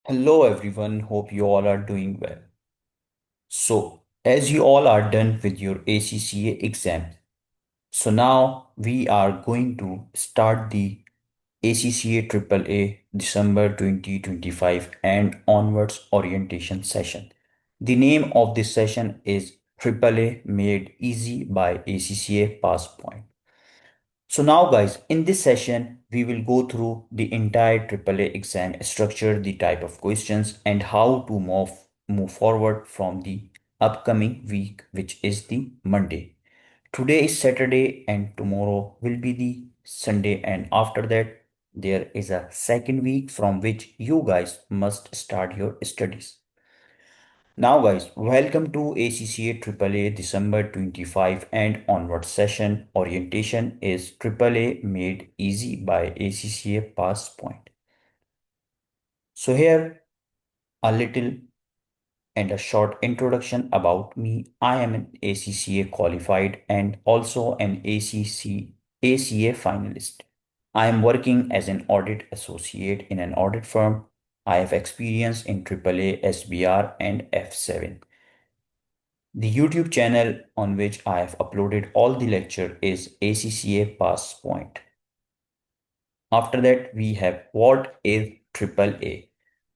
Hello everyone, hope you all are doing well. So, as you all are done with your ACCA exam, so now we are going to start the ACCA AAA December 2025 and onwards orientation session. The name of this session is AAA Made Easy by ACCA Passpoint. So now guys, in this session, we will go through the entire AAA exam structure, the type of questions and how to move forward from the upcoming week, which is the Monday. Today is Saturday and tomorrow will be the Sunday, and after that there is a second week from which you guys must start your studies. Now guys, welcome to ACCA AAA December 25 and onward session. Orientation is AAA made easy by ACCA Passpoint. So here a little and a short introduction about me. I am an ACCA qualified and also an ACA finalist. I am working as an audit associate in an audit firm. I have experience in AAA, SBR and F7. The YouTube channel on which I have uploaded all the lecture is ACCA Passpoint. After that, we have what is AAA.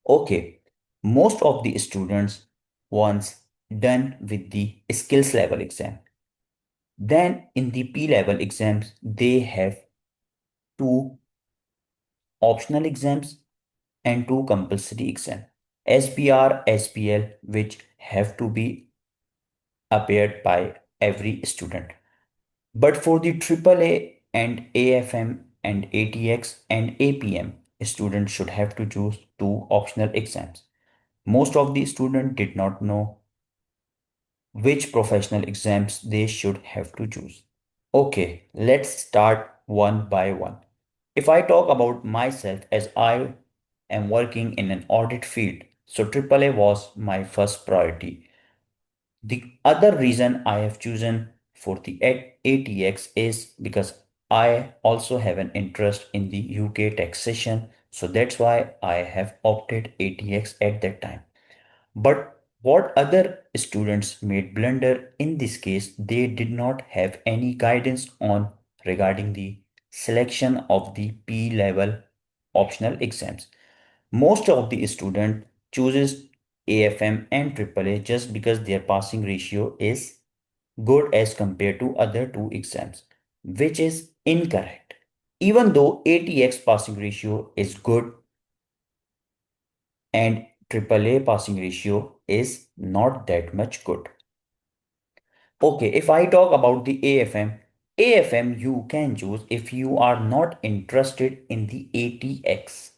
Okay, most of the students once done with the skills level exam. Then in the P level exams, they have two optional exams and two compulsory exams. SBR, SPL, which have to be appeared by every student. But for the AAA and AFM and ATX and APM, students should have to choose two optional exams. Most of the students did not know which professional exams they should have to choose. Okay, let's start one by one. If I talk about myself, as I am working in an audit field, so AAA was my first priority. The other reason I have chosen for the ATX is because I also have an interest in the UK taxation. So that's why I have opted ATX at that time. But what other students made blunder in this case, they did not have any guidance on regarding the selection of the P level optional exams. Most of the student chooses AFM and AAA just because their passing ratio is good as compared to other two exams, which is incorrect. Even though ATX passing ratio is good and AAA passing ratio is not that much good. Okay, if I talk about the AFM you can choose if you are not interested in the ATX.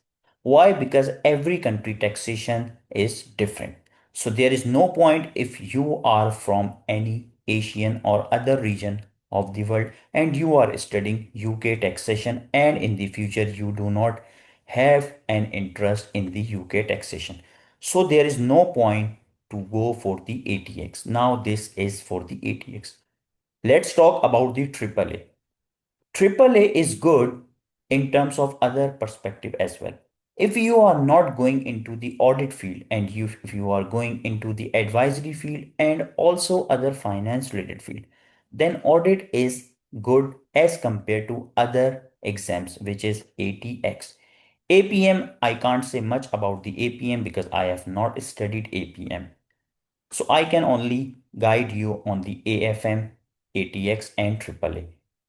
Why? Because every country taxation is different. So there is no point if you are from any Asian or other region of the world and you are studying UK taxation and in the future you do not have an interest in the UK taxation. So there is no point to go for the ATX. Now this is for the ATX. Let's talk about the AAA. AAA is good in terms of other perspective as well. If you are not going into the audit field and if you are going into the advisory field and also other finance related field, then audit is good as compared to other exams, which is ATX. APM, I can't say much about the APM because I have not studied APM. So I can only guide you on the AFM, ATX and AAA.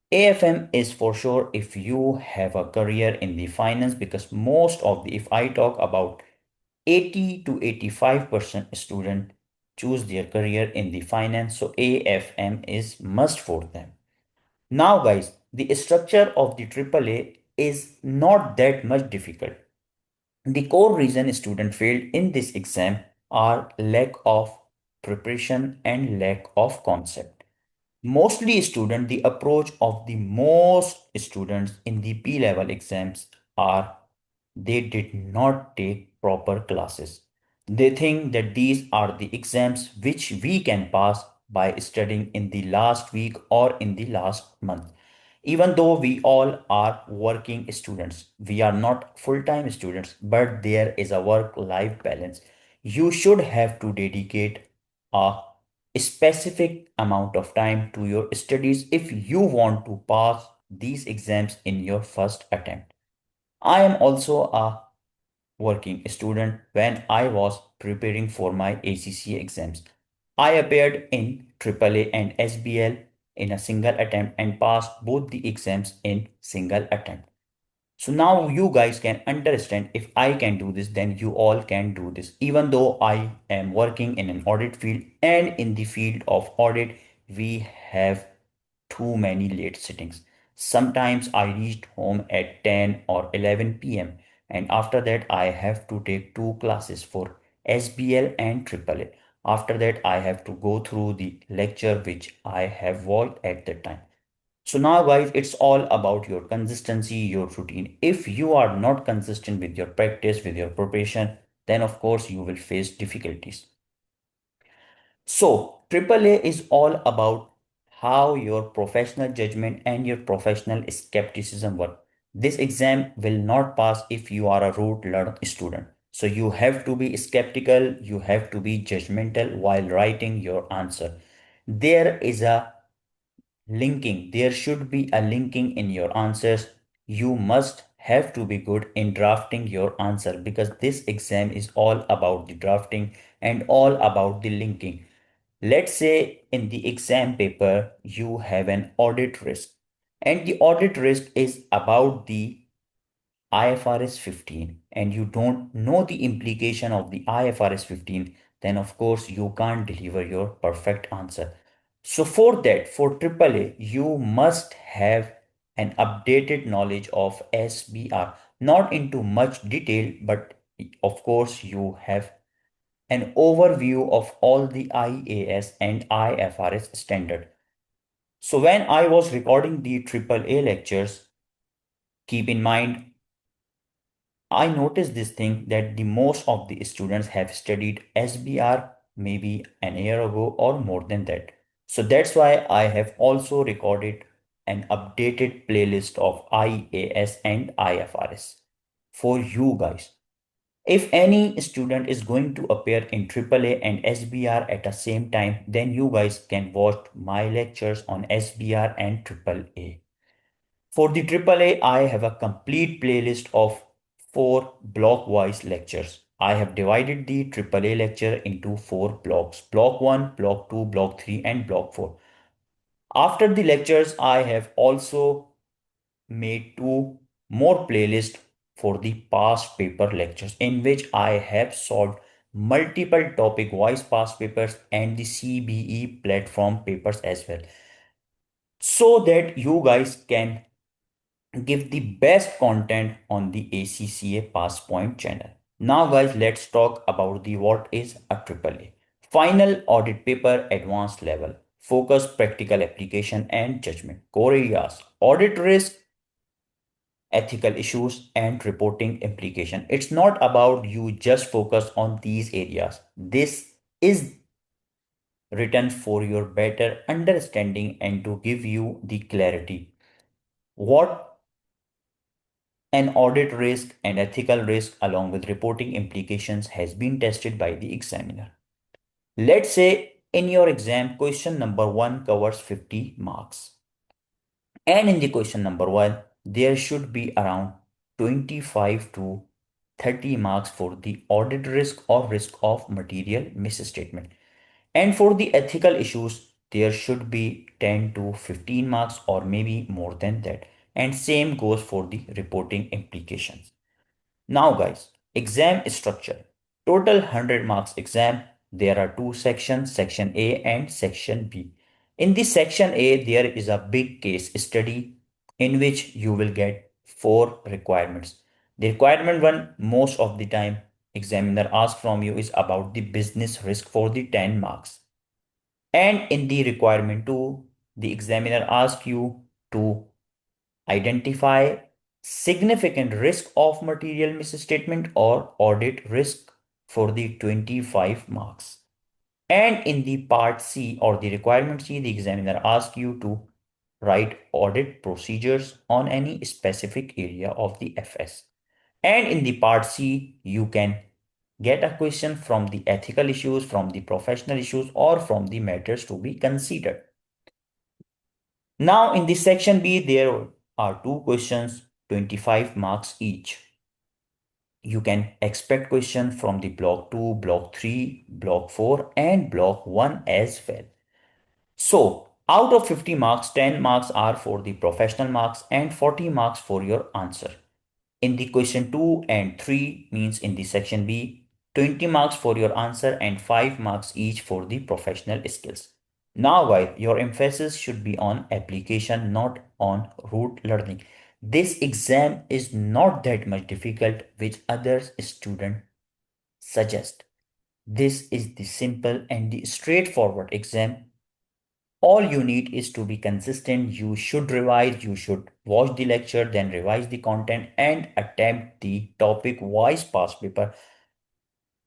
AFM is for sure if you have a career in the finance because most of the, if I talk about 80 to 85% student choose their career in the finance. So AFM is must for them. Now guys, the structure of the AAA is not that much difficult. The core reason students failed in this exam are lack of preparation and lack of concept. Mostly student, the approach of the most students in the P level exams are they did not take proper classes. They think that these are the exams which we can pass by studying in the last week or in the last month. Even though we all are working students, we are not full-time students, but there is a work-life balance. You should have to dedicate a specific amount of time to your studies if you want to pass these exams in your first attempt. I am also a working student. When I was preparing for my ACCA exams, I appeared in AAA and SBL in a single attempt and passed both the exams in single attempt. So now you guys can understand, if I can do this, then you all can do this. Even though I am working in an audit field, and in the field of audit, we have too many late sittings. Sometimes I reached home at 10 or 11 p.m. and after that I have to take two classes for SBL and AAA. After that I have to go through the lecture which I have watched at the time. So now guys, it's all about your consistency, your routine. If you are not consistent with your practice, with your preparation, then of course you will face difficulties. So, AAA is all about how your professional judgment and your professional skepticism work. This exam will not pass if you are a rote learned student. So, you have to be skeptical, you have to be judgmental while writing your answer. There is a linking, there should be a linking in your answers. You must have to be good in drafting your answer because this exam is all about the drafting and all about the linking. Let's say in the exam paper, you have an audit risk, and the audit risk is about the IFRS 15, and you don't know the implication of the IFRS 15, then of course you can't deliver your perfect answer. So for that, for AAA, you must have an updated knowledge of SBR, not into much detail, but of course you have an overview of all the IAS and IFRS standard. So when I was recording the AAA lectures, keep in mind, I noticed this thing that the most of the students have studied SBR maybe an year ago or more than that. So that's why I have also recorded an updated playlist of IAS and IFRS for you guys. If any student is going to appear in AAA and SBR at the same time, then you guys can watch my lectures on SBR and AAA. For the AAA, I have a complete playlist of four block-wise lectures. I have divided the AAA lecture into four blocks: Block 1, Block 2, Block 3, and Block 4. After the lectures, I have also made two more playlists for the past paper lectures in which I have solved multiple topic wise past papers and the CBE platform papers as well, so that you guys can give the best content on the ACCA Pass Point channel. Now guys, let's talk about the what is a AAA. Final audit paper advanced level. Focus, practical application and judgment. Core areas: audit risk, ethical issues and reporting implication. It's not about you just focus on these areas. This is written for your better understanding and to give you the clarity. What an audit risk and ethical risk along with reporting implications has been tested by the examiner. Let's say in your exam, question number 1 covers 50 marks. And in the question number 1, there should be around 25 to 30 marks for the audit risk or risk of material misstatement. And for the ethical issues, there should be 10 to 15 marks or maybe more than that. And same goes for the reporting implications. Now guys, exam structure. Total 100 marks exam. There are two sections, section A and section B. In the section A, there is a big case study in which you will get four requirements. The requirement one, most of the time, examiner asks from you is about the business risk for the 10 marks. And in the requirement two, the examiner asks you to identify significant risk of material misstatement or audit risk for the 25 marks. And in the part C or the requirement C, the examiner asks you to write audit procedures on any specific area of the FS. And in the part C, you can get a question from the ethical issues, from the professional issues, or from the matters to be considered. Now, in the section B, there are two questions, 25 marks each. You can expect question from the block 2, block 3, block 4, and block 1 as well. So, out of 50 marks, 10 marks are for the professional marks and 40 marks for your answer. In the question 2 and 3 means in the section B, 20 marks for your answer and 5 marks each for the professional skills. Now guys, your emphasis should be on application, not on rote learning. This exam is not that much difficult which others students suggest. This is the simple and the straightforward exam. All you need is to be consistent. You should revise, you should watch the lecture, then revise the content and attempt the topic wise past paper.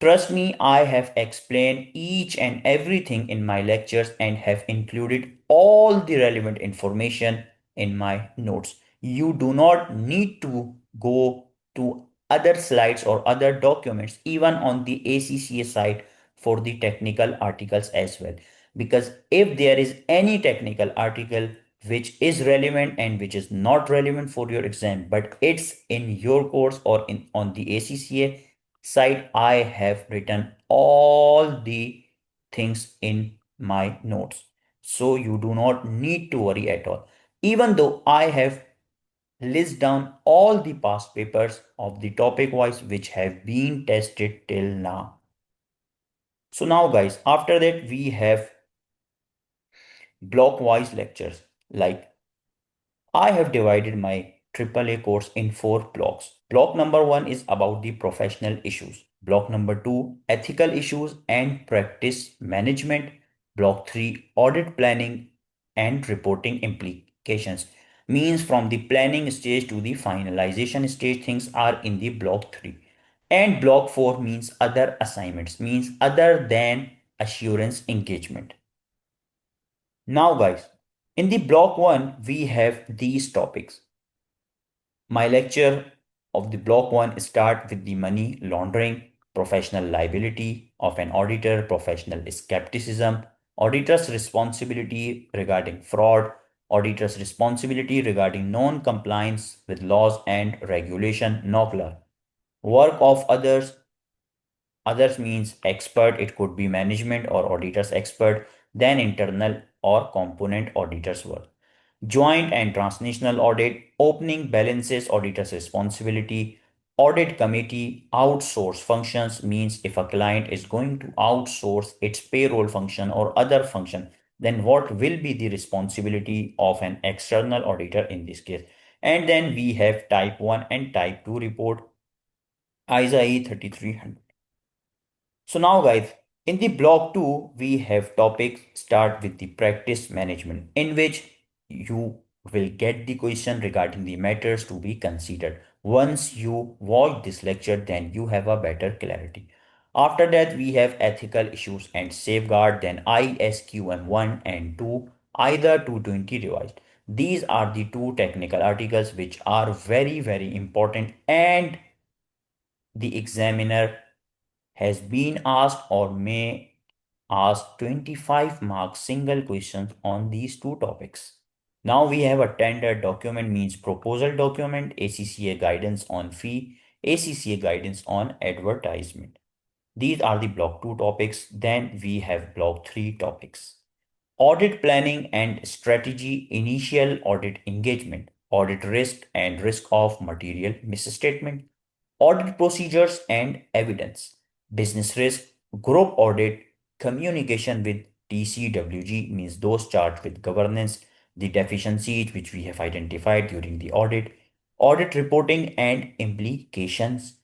Trust me, I have explained each and everything in my lectures and have included all the relevant information in my notes. You do not need to go to other slides or other documents, even on the ACCA site for the technical articles as well. Because if there is any technical article which is relevant and which is not relevant for your exam, but it's in your course or in on the ACCA side, I have written all the things in my notes. So you do not need to worry at all. Even though I have list down all the past papers of the topic wise which have been tested till now. So now guys, after that we have block wise lectures. Like I have divided my AAA course in four blocks. Block number one is about the professional issues. Block number two, ethical issues and practice management. Block three, audit planning and reporting implications. Means from the planning stage to the finalization stage, things are in the block three. And block four means other assignments, means other than assurance engagement. Now, guys, in the block one, we have these topics. My lecture of the block one start with the money laundering, professional liability of an auditor, professional skepticism, auditor's responsibility regarding fraud, auditor's responsibility regarding non-compliance with laws and regulation, NOCLA, work of others. Others means expert, it could be management or auditor's expert, then internal or component auditor's work. Joint and transnational audit, opening balances, auditor's responsibility, audit committee, outsource functions means if a client is going to outsource its payroll function or other function, then what will be the responsibility of an external auditor in this case? And then we have type 1 and type 2 report, ISA E 3300. So now guys, in the block 2, we have topics start with the practice management in which you will get the question regarding the matters to be considered. Once you watch this lecture, then you have a better clarity. After that, we have ethical issues and safeguard, then ISQM 1 and 2, either 220 revised. These are the two technical articles which are very important, and the examiner has been asked or may ask 25 mark single questions on these two topics. Now we have a tender document means proposal document, ACCA guidance on fee, ACCA guidance on advertisement. These are the block 2 topics. Then we have block 3 topics. Audit planning and strategy, initial audit engagement, audit risk and risk of material misstatement, audit procedures and evidence, business risk, group audit, communication with TCWG means those charged with governance, the deficiencies which we have identified during the audit, audit reporting and implications.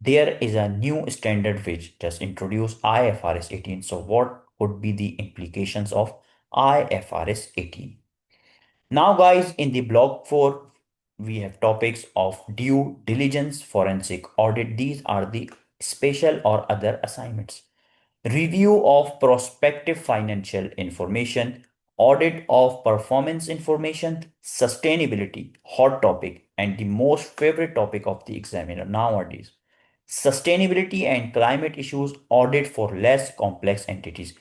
There is a new standard which just introduced IFRS 18. So what could be the implications of IFRS 18? Now, guys, in the block 4, we have topics of due diligence, forensic audit. These are the special or other assignments. Review of prospective financial information, audit of performance information, sustainability, hot topic, and the most favorite topic of the examiner nowadays. Sustainability and climate issues audit for less complex entities.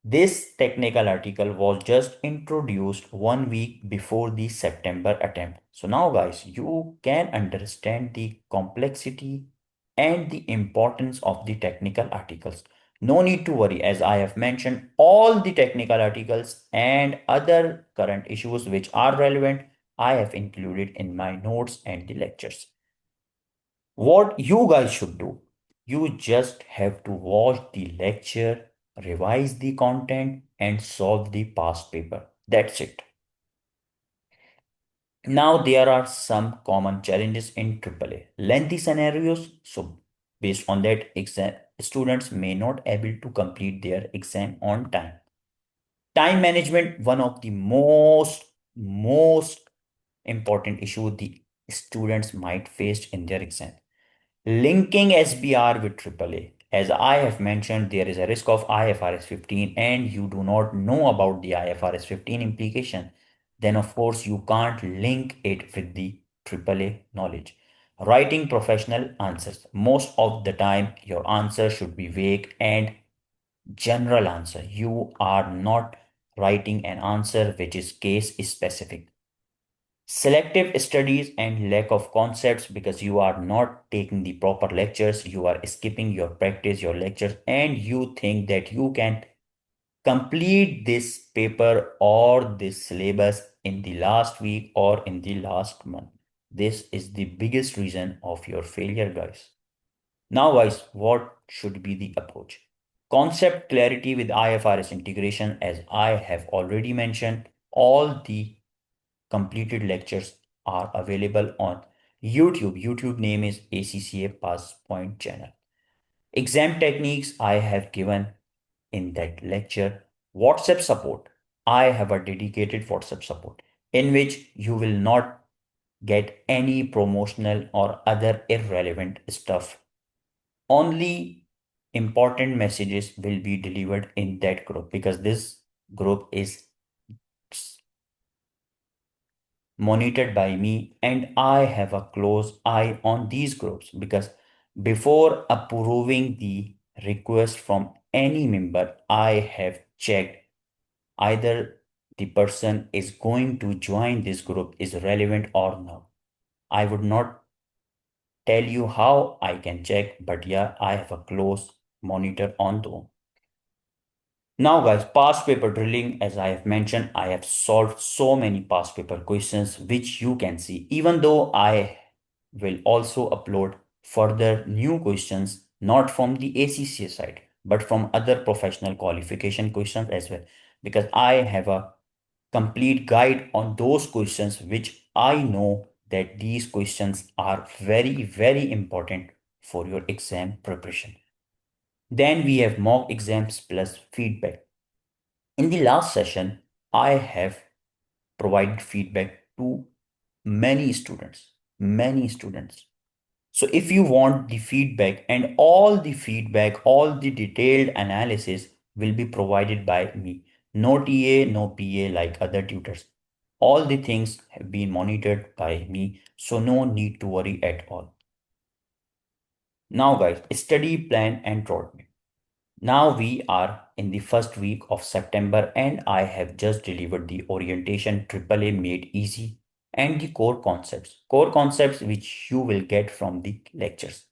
This technical article was just introduced 1 week before the September attempt. So now guys, you can understand the complexity and the importance of the technical articles. No need to worry, as I have mentioned all the technical articles and other current issues which are relevant, I have included in my notes and the lectures. What you guys should do, you just have to watch the lecture, revise the content, and solve the past paper. That's it. Now, there are some common challenges in AAA. Lengthy scenarios. So, based on that, exam students may not able to complete their exam on time. Time management, one of the most important issue the students might face in their exam. Linking SBR with AAA. As I have mentioned, there is a risk of IFRS 15 and you do not know about the IFRS 15 implication. Then of course you can't link it with the AAA knowledge. Writing professional answers. Most of the time your answer should be vague and general answer. You are not writing an answer which is case specific. Selective studies and lack of concepts because you are not taking the proper lectures, you are skipping your practice, your lectures, and you think that you can complete this paper or this syllabus in the last week or in the last month. This is the biggest reason of your failure, guys. Now, guys, what should be the approach? Concept clarity with IFRS integration, as I have already mentioned, all the completed lectures are available on YouTube. YouTube name is ACCA Pass Point channel. Exam techniques I have given in that lecture. WhatsApp support. I have a dedicated WhatsApp support in which you will not get any promotional or other irrelevant stuff. Only important messages will be delivered in that group because this group is monitored by me and I have a close eye on these groups because before approving the request from any member, I have checked either the person is going to join this group is relevant or not. I would not tell you how I can check, but yeah, I have a close monitor on them. Now, guys, past paper drilling, as I have mentioned, I have solved so many past paper questions which you can see, even though I will also upload further new questions, not from the ACCA side, but from other professional qualification questions as well, because I have a complete guide on those questions which I know that these questions are very, very important for your exam preparation. Then we have mock exams plus feedback. In the last session, I have provided feedback to many students, many students. So if you want the feedback and all the feedback, all the detailed analysis will be provided by me. No TA, no PA like other tutors. All the things have been monitored by me, so no need to worry at all. Now guys, study plan and roadmap. Now we are in the first week of September and I have just delivered the orientation AAA made easy and the core concepts which you will get from the lectures.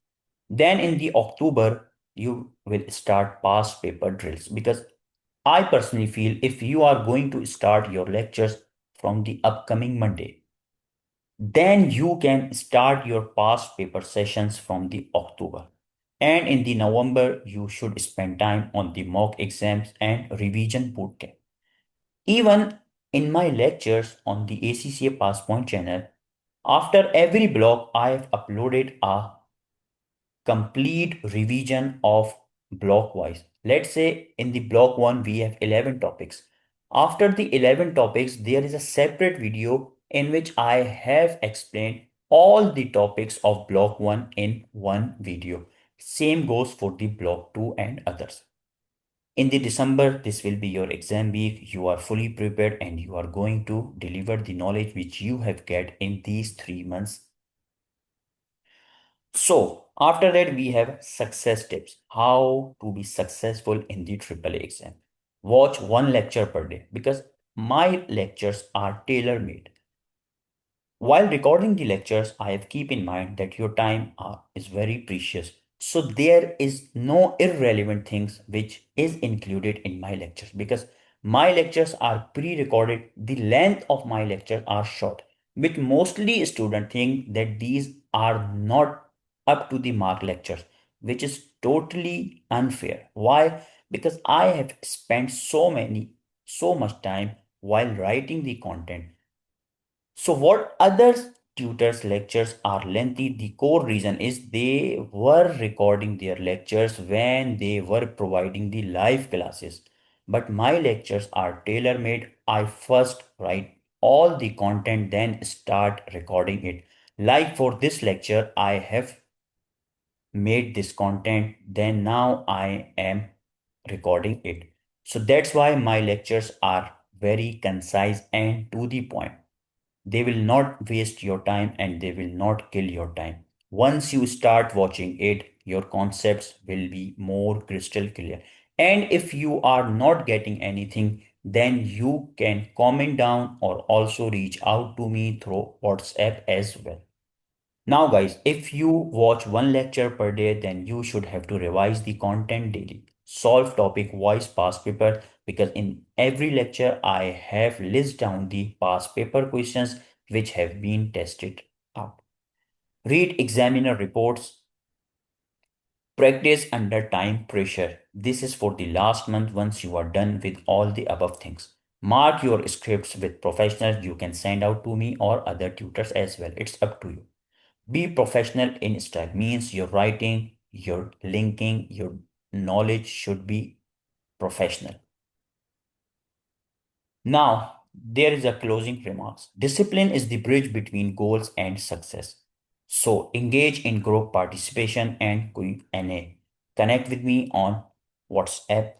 Then in the October, you will start past paper drills because I personally feel if you are going to start your lectures from the upcoming Monday, then you can start your past paper sessions from the October. And in the November, you should spend time on the mock exams and revision bootcamp. Even in my lectures on the ACCA Passpoint channel, after every block, I have uploaded a complete revision of block wise. Let's say in the block 1 we have 11 topics. After the 11 topics there is a separate video in which I have explained all the topics of block 1 in one video. Same goes for the block 2 and others. In the December, this will be your exam week. You are fully prepared and you are going to deliver the knowledge which you have get in these 3 months. So after that, we have success tips. How to be successful in the AAA exam. Watch one lecture per day because my lectures are tailor-made. While recording the lectures, I have keep in mind that your time is very precious. So there is no irrelevant things which is included in my lectures because my lectures are pre-recorded. The length of my lectures are short, which mostly students think that these are not up to the mark lectures, which is totally unfair. Why? Because I have spent so much time while writing the content. So, what other tutors' lectures are lengthy? The core reason is they were recording their lectures when they were providing the live classes. But my lectures are tailor made. I first write all the content, then start recording it. Like for this lecture, I have made this content, then now I am recording it. So that's why my lectures are very concise and to the point. They will not waste your time and they will not kill your time. Once you start watching it, your concepts will be more crystal clear. And if you are not getting anything, then you can comment down or also reach out to me through WhatsApp as well. Now, guys, if you watch one lecture per day, then you should have to revise the content daily. Solve topic wise past paper because in every lecture I have list down the past paper questions which have been tested out. Read examiner reports. Practice under time pressure. This is for the last month once you are done with all the above things. Mark your scripts with professionals you can send out to me or other tutors as well. It's up to you. Be professional in style means your writing, your linking, your knowledge should be professional. Now, there is a closing remarks. Discipline is the bridge between goals and success. So engage in group participation and Q&A. Connect with me on WhatsApp.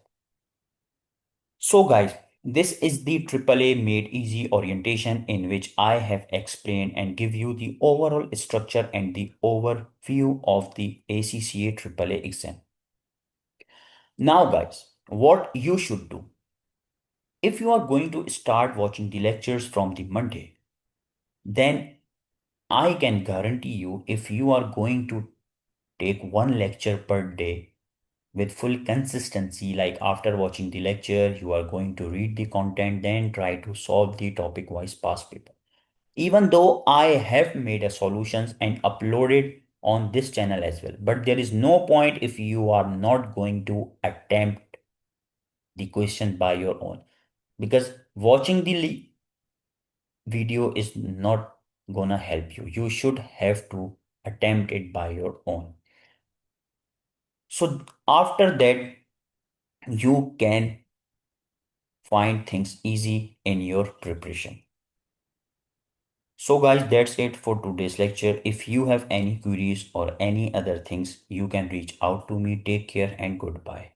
So guys, this is the AAA Made Easy orientation in which I have explained and give you the overall structure and the overview of the ACCA AAA exam. Now guys, what you should do. If you are going to start watching the lectures from the Monday, then I can guarantee you if you are going to take one lecture per day with full consistency, like after watching the lecture, you are going to read the content, then try to solve the topic wise past paper. Even though I have made a solutions and uploaded on this channel as well, but there is no point if you are not going to attempt the question by your own because watching the video is not gonna help you. You should have to attempt it by your own. So after that, you can find things easy in your preparation. So guys, that's it for today's lecture. If you have any queries or any other things, you can reach out to me. Take care and goodbye.